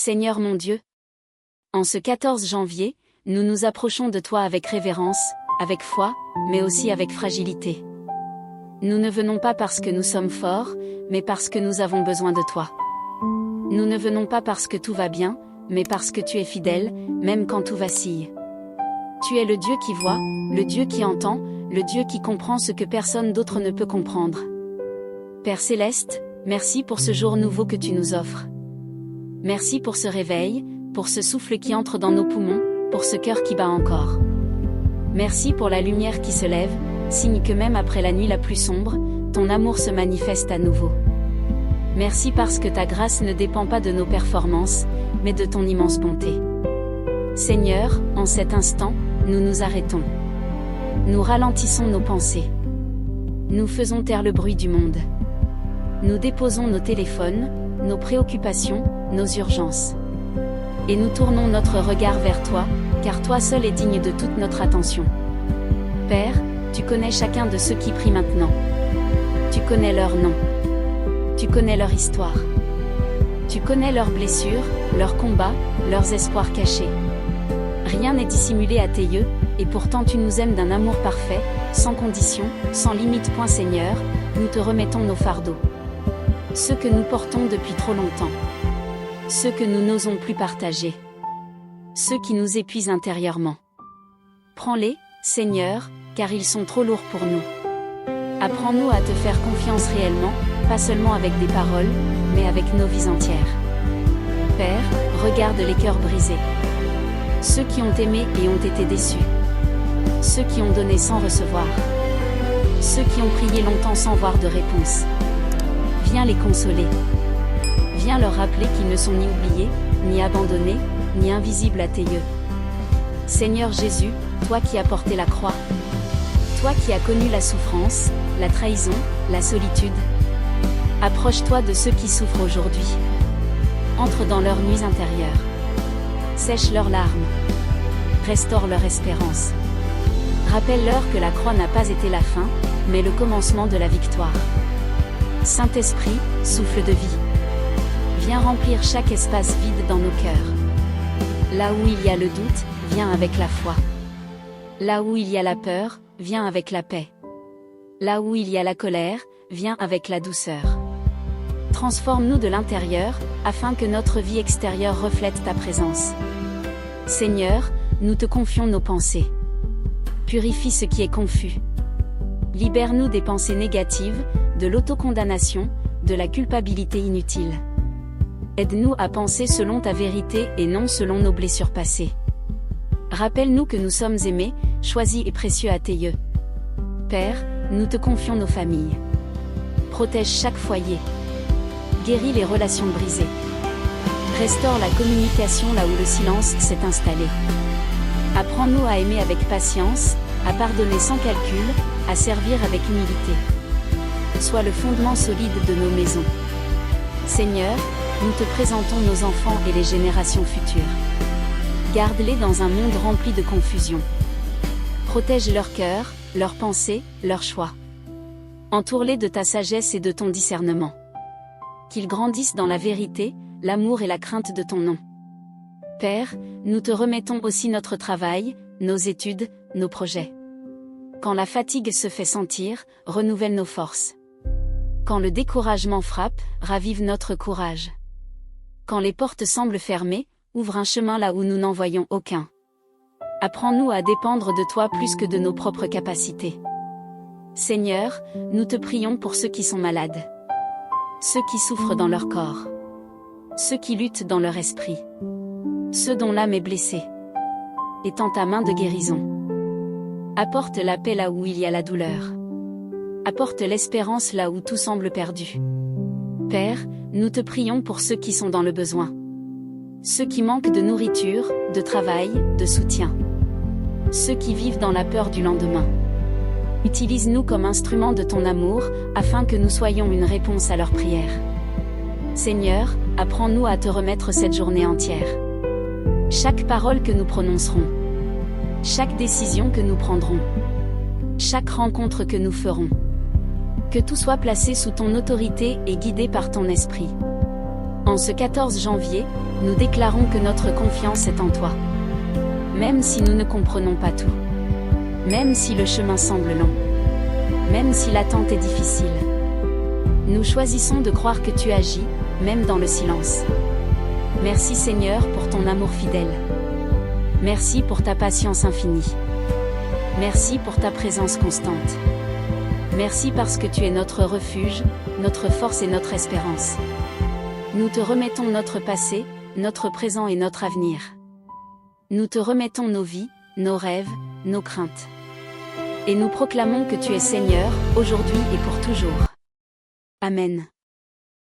Seigneur mon Dieu, en ce 14 janvier, nous nous approchons de toi avec révérence, avec foi, mais aussi avec fragilité. Nous ne venons pas parce que nous sommes forts, mais parce que nous avons besoin de toi. Nous ne venons pas parce que tout va bien, mais parce que tu es fidèle, même quand tout vacille. Tu es le Dieu qui voit, le Dieu qui entend, le Dieu qui comprend ce que personne d'autre ne peut comprendre. Père Céleste, merci pour ce jour nouveau que tu nous offres. Merci pour ce réveil, pour ce souffle qui entre dans nos poumons, pour ce cœur qui bat encore. Merci pour la lumière qui se lève, signe que même après la nuit la plus sombre, ton amour se manifeste à nouveau. Merci parce que ta grâce ne dépend pas de nos performances, mais de ton immense bonté. Seigneur, en cet instant, nous nous arrêtons. Nous ralentissons nos pensées. Nous faisons taire le bruit du monde. Nous déposons nos téléphones, nos préoccupations, nos urgences. Et nous tournons notre regard vers toi, car toi seul es digne de toute notre attention. Père, tu connais chacun de ceux qui prient maintenant. Tu connais leur nom. Tu connais leur histoire. Tu connais leurs blessures, leurs combats, leurs espoirs cachés. Rien n'est dissimulé à tes yeux, et pourtant tu nous aimes d'un amour parfait, sans condition, sans limite. Seigneur, nous te remettons nos fardeaux. Ceux que nous portons depuis trop longtemps. Ceux que nous n'osons plus partager. Ceux qui nous épuisent intérieurement. Prends-les, Seigneur, car ils sont trop lourds pour nous. Apprends-nous à te faire confiance réellement, pas seulement avec des paroles, mais avec nos vies entières. Père, regarde les cœurs brisés. Ceux qui ont aimé et ont été déçus. Ceux qui ont donné sans recevoir. Ceux qui ont prié longtemps sans voir de réponse. Viens les consoler. Viens leur rappeler qu'ils ne sont ni oubliés, ni abandonnés, ni invisibles à tes yeux. Seigneur Jésus, toi qui as porté la croix. Toi qui as connu la souffrance, la trahison, la solitude. Approche-toi de ceux qui souffrent aujourd'hui. Entre dans leurs nuits intérieures. Sèche leurs larmes. Restaure leur espérance. Rappelle-leur que la croix n'a pas été la fin, mais le commencement de la victoire. Saint-Esprit, souffle de vie. Viens remplir chaque espace vide dans nos cœurs. Là où il y a le doute, viens avec la foi. Là où il y a la peur, viens avec la paix. Là où il y a la colère, viens avec la douceur. Transforme-nous de l'intérieur, afin que notre vie extérieure reflète ta présence. Seigneur, nous te confions nos pensées. Purifie ce qui est confus. Libère-nous des pensées négatives, de l'autocondamnation, de la culpabilité inutile. Aide-nous à penser selon ta vérité et non selon nos blessures passées. Rappelle-nous que nous sommes aimés, choisis et précieux à tes yeux. Père, nous te confions nos familles. Protège chaque foyer. Guéris les relations brisées. Restaure la communication là où le silence s'est installé. Apprends-nous à aimer avec patience, à pardonner sans calcul, à servir avec humilité. Sois le fondement solide de nos maisons. Seigneur, nous te présentons nos enfants et les générations futures. Garde-les dans un monde rempli de confusion. Protège leur cœur, leurs pensées, leurs choix. Entoure-les de ta sagesse et de ton discernement. Qu'ils grandissent dans la vérité, l'amour et la crainte de ton nom. Père, nous te remettons aussi notre travail, nos études, nos projets. Quand la fatigue se fait sentir, renouvelle nos forces. Quand le découragement frappe, ravive notre courage. Quand les portes semblent fermées, ouvre un chemin là où nous n'en voyons aucun. Apprends-nous à dépendre de toi plus que de nos propres capacités. Seigneur, nous te prions pour ceux qui sont malades. Ceux qui souffrent dans leur corps. Ceux qui luttent dans leur esprit. Ceux dont l'âme est blessée. Étends ta main de guérison. Apporte la paix là où il y a la douleur. Apporte l'espérance là où tout semble perdu. Père, nous te prions pour ceux qui sont dans le besoin. Ceux qui manquent de nourriture, de travail, de soutien. Ceux qui vivent dans la peur du lendemain. Utilise-nous comme instruments de ton amour, afin que nous soyons une réponse à leurs prières. Seigneur, apprends-nous à te remettre cette journée entière. Chaque parole que nous prononcerons. Chaque décision que nous prendrons. Chaque rencontre que nous ferons. Que tout soit placé sous ton autorité et guidé par ton esprit. En ce 14 janvier, nous déclarons que notre confiance est en toi. Même si nous ne comprenons pas tout. Même si le chemin semble long. Même si l'attente est difficile. Nous choisissons de croire que tu agis, même dans le silence. Merci Seigneur pour ton amour fidèle. Merci pour ta patience infinie. Merci pour ta présence constante. Merci parce que tu es notre refuge, notre force et notre espérance. Nous te remettons notre passé, notre présent et notre avenir. Nous te remettons nos vies, nos rêves, nos craintes. Et nous proclamons que tu es Seigneur, aujourd'hui et pour toujours. Amen.